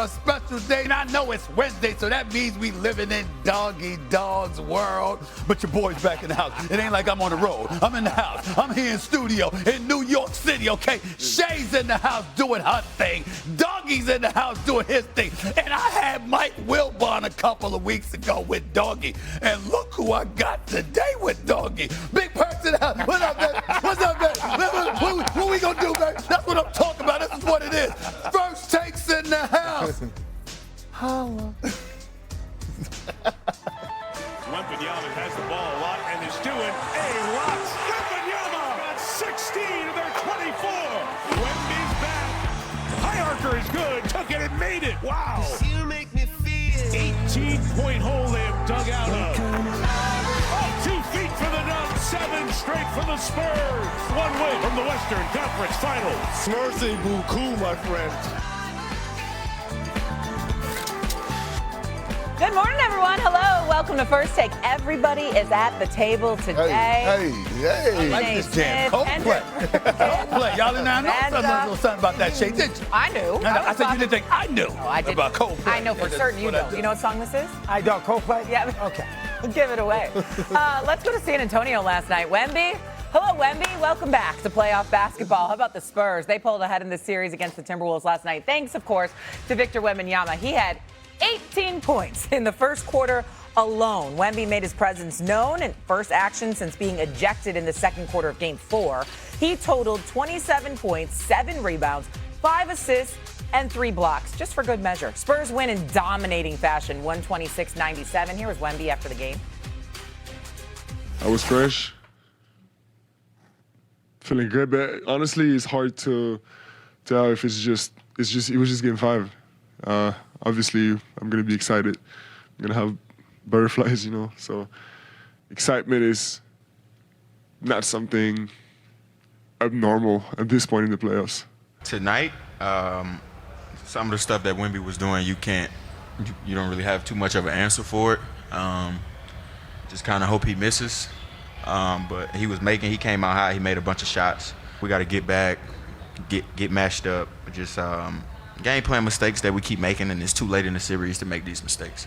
a special day. And I know it's Wednesday, so that means we living in Doggy Dog's world. But your boy's back in the house. It ain't like I'm on the road. I'm in the house. I'm here in studio in New York City, okay? Shay's in the house doing her thing. Doggy's in the house doing his thing. And I had Mike Wilbon a couple of weeks ago with Doggy. And look who I got today with Doggy. Big Perks in the house. What's up, man? What's up, man? What we gonna do, man? That's what I'm talking about. This is what it is. First takes in the house. Holla. Wembyama has the ball a lot and is doing a lot. Wembyama got 16 of their 24. Wemby's back. Hierarcher is good. Took it and made it. Wow. You make me feel 18-point hole they have dug out of. Oh, 2 feet for the dunk. 7 straight for the Spurs. 1 win from the Western Conference Finals. Merci beaucoup, my friend. Good morning, everyone. Hello. Welcome to First Take. Everybody is at the table today. Hey. I like this jam. Coldplay. Coldplay. Y'all didn't know something about that shit, did you? I knew. I said you didn't think I knew I didn't. about Coldplay. I know for certain you don't. You know what song this is? I don't. Coldplay? Yeah. Okay. Give it away. Let's go to San Antonio last night. Wemby. Hello, Wemby. Welcome back to playoff basketball. How about the Spurs? They pulled ahead in the series against the Timberwolves last night. Thanks, of course, to Victor Wembanyama. He had 18 points in the first quarter alone. Wemby made his presence known in first action since being ejected in the second quarter of Game 4. He totaled 27 points, 7 rebounds, 5 assists, and 3 blocks, just for good measure. Spurs win in dominating fashion, 126-97. Here was Wemby after the game. I was fresh. Feeling good, but honestly, it's hard to tell if it was just Game 5. Obviously, I'm going to be excited. I'm going to have butterflies, So excitement is not something abnormal at this point in the playoffs. Tonight, some of the stuff that Wemby was doing, you don't really have too much of an answer for it. Just kind of hope he misses. But he came out high. He made a bunch of shots. We got to get back, get matched up. Just game plan mistakes that we keep making, and it's too late in the series to make these mistakes.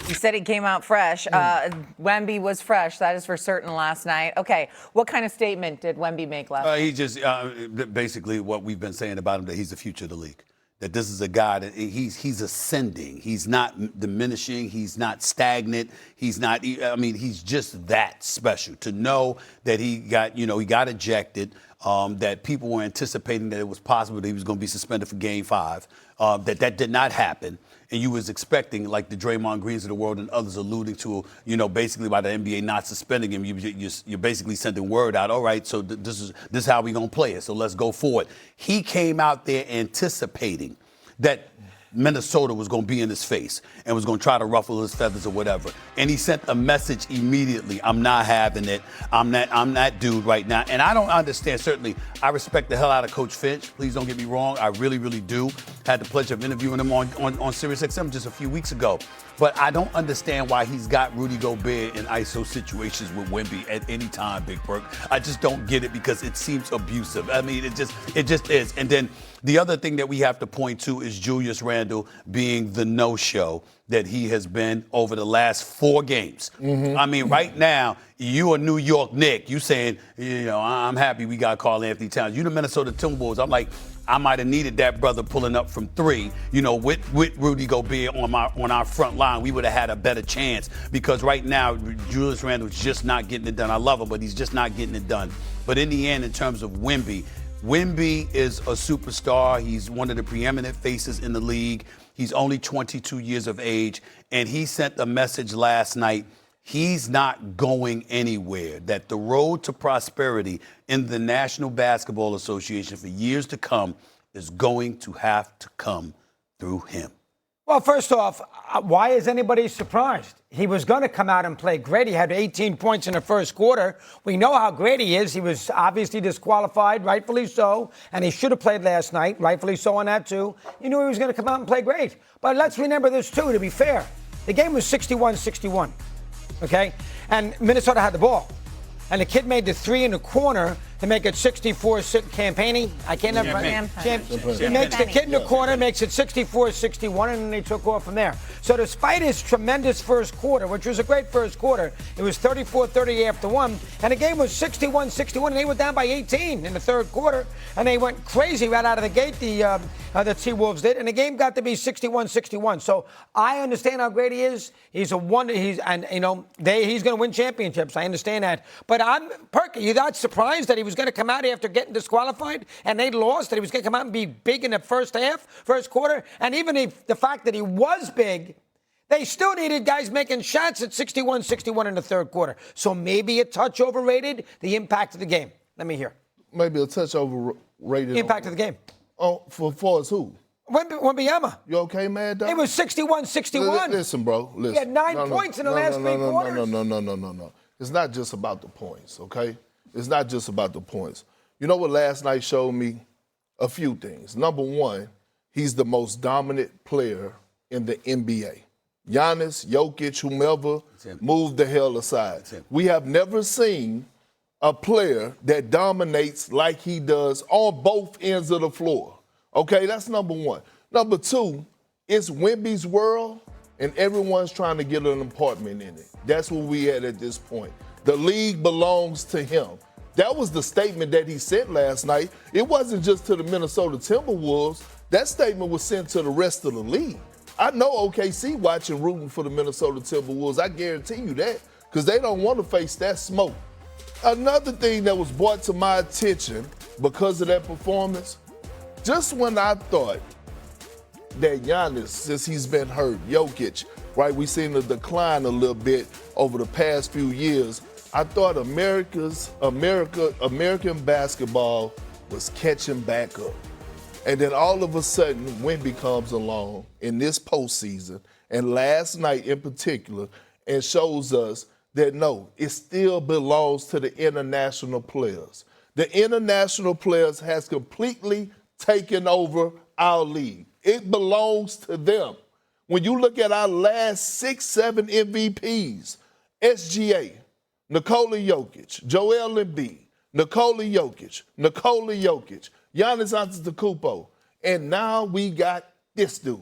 You said he came out fresh. Wemby was fresh. That is for certain last night. Okay, what kind of statement did Wemby make last night? He just basically what we've been saying about him, that he's the future of the league. That this is a guy that he's ascending. He's not diminishing. He's not stagnant. He's just that special. To know that he got ejected, that people were anticipating that it was possible that he was going to be suspended for Game 5, that did not happen. And you was expecting, like the Draymond Greens of the world and others alluding to, basically by the NBA not suspending him, you're basically sending word out, all right, so this is how we going to play it, so let's go forward. He came out there anticipating that Minnesota was going to be in his face and was going to try to ruffle his feathers or whatever. And he sent a message immediately. I'm not having it. I'm that dude right now. And I don't understand. Certainly, I respect the hell out of Coach Finch. Please don't get me wrong. I really, really do. Had the pleasure of interviewing him on SiriusXM just a few weeks ago. But I don't understand why he's got Rudy Gobert in ISO situations with Wemby at any time, Big Perk. I just don't get it because it seems abusive. I mean, it just is. And then the other thing that we have to point to is Julius Randle being the no-show that he has been over the last 4 games. Mm-hmm. I mean, right now, you a New York Knick. You saying, I'm happy we got Karl Anthony Towns. You the Minnesota Timberwolves. I'm like, I might have needed that brother pulling up from 3, with Rudy Gobert on our front line. We would have had a better chance because right now, Julius Randle's just not getting it done. I love him, but he's just not getting it done. But in the end, in terms of Wemby is a superstar. He's one of the preeminent faces in the league. He's only 22 years of age, and he sent a message last night. He's not going anywhere, that the road to prosperity in the National Basketball Association for years to come is going to have to come through him. Well, first off, why is anybody surprised? He was going to come out and play great. He had 18 points in the first quarter. We know how great he is. He was obviously disqualified, rightfully so, and he should have played last night, rightfully so on that too. You knew he was going to come out and play great. But let's remember this too, to be fair. The game was 61-61, okay? And Minnesota had the ball. And the kid made the 3 in the corner to make it 64 campaigning. I can't never. He makes the kid in the corner, makes it 64-61, and then they took off from there. So despite his tremendous first quarter, which was a great first quarter, it was 34-30 after one, and the game was 61-61, and they were down by 18 in the third quarter, and they went crazy right out of the gate. The T-Wolves did, and the game got to be 61-61. So I understand how great he is. He's a wonder. He's going to win championships. I understand that. But Perky, you're not surprised that he was going to come out after getting disqualified and they lost, that he was going to come out and be big in the first quarter, and even the fact that he was big, they still needed guys making shots at 61-61 in the third quarter. So maybe a touch overrated the impact of the game. Let me hear. Maybe a touch overrated. Impact of the game. Oh, for us who? Wembanyama. You okay, man, dog? It was 61-61. Listen, bro. Listen. He had 9 points in the last three quarters. No. It's not just about the points, okay? It's not just about the points. You know what last night showed me? A few things. Number one, he's the most dominant player in the NBA. Giannis, Jokic, whomever, move the hell aside. We have never seen a player that dominates like he does on both ends of the floor. Okay, that's number one. Number two, it's Wemby's world, and everyone's trying to get an apartment in it. That's where we at this point. The league belongs to him. That was the statement that he sent last night. It wasn't just to the Minnesota Timberwolves. That statement was sent to the rest of the league. I know OKC watching, rooting for the Minnesota Timberwolves. I guarantee you that, because they don't want to face that smoke. Another thing that was brought to my attention because of that performance, just when I thought that Giannis, since he's been hurt, Jokic, right, we've seen the decline a little bit over the past few years, I thought American basketball was catching back up. And then all of a sudden, Wemby comes along in this postseason, and last night in particular, and shows us that no, it still belongs to the international players. The international players has completely taken over our league. It belongs to them. When you look at our last 6-7 MVPs, SGA, Nikola Jokic, Joel Embiid, Nikola Jokic, Giannis Antetokounmpo, and now we got this dude.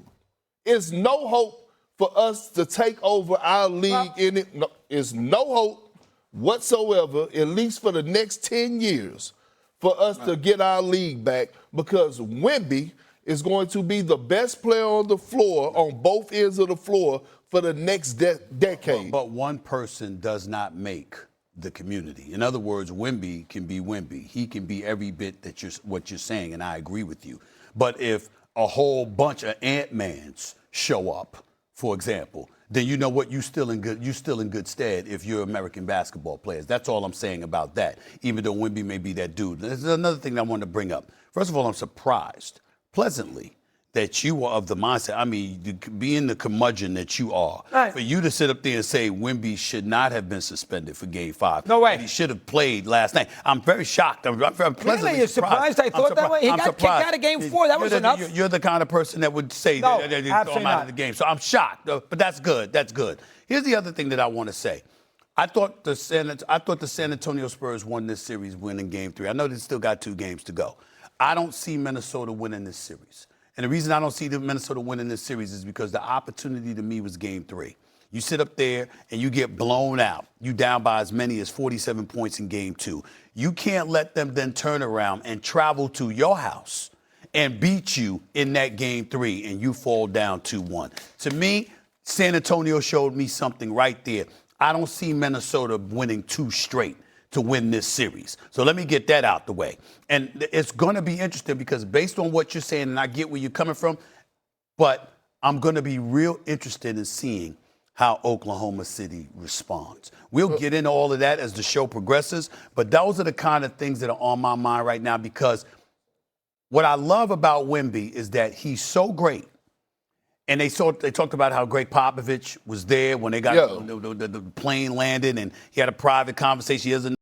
There's no hope for us to take over our league in it. No, there's no hope whatsoever, at least for the next 10 years, for us to get our league back, because Wemby is going to be the best player on the floor, on both ends of the floor, for the next decade. But one person does not make the community. In other words, Wemby can be Wemby. He can be every bit that what you're saying, and I agree with you. But if a whole bunch of Ant-Mans show up, for example, then you know what, you're still in good stead if you're American basketball players. That's all I'm saying about that, even though Wemby may be that dude. There's another thing I wanted to bring up. First of all, I'm surprised, pleasantly, that you are of the mindset, I mean, being the curmudgeon that you are, for you to sit up there and say Wemby should not have been suspended for Game 5. No way. He should have played last night. I'm very shocked. I'm pleasantly really? You're surprised? I thought that way. He got kicked out of Game 4. That was enough. You're the kind of person that would say that throw him out of the game. So I'm shocked. But that's good. That's good. Here's the other thing that I want to say. I thought the San Antonio Spurs won this series, winning Game 3. I know they still got 2 games to go. I don't see Minnesota winning this series. And the reason I don't see the Minnesota winning this series is because the opportunity to me was Game 3. You sit up there and you get blown out. You down by as many as 47 points in Game 2. You can't let them then turn around and travel to your house and beat you in that Game 3 and you fall down 2-1. To me, San Antonio showed me something right there. I don't see Minnesota winning 2 straight to win this series. So let me get that out the way. And it's going to be interesting because based on what you're saying, and I get where you're coming from, but I'm going to be real interested in seeing how Oklahoma City responds. We'll get into all of that as the show progresses, but those are the kind of things that are on my mind right now, because what I love about Wemby is that he's so great. And they talked about how Greg Popovich was there when they got the plane landed, and he had a private conversation. He doesn't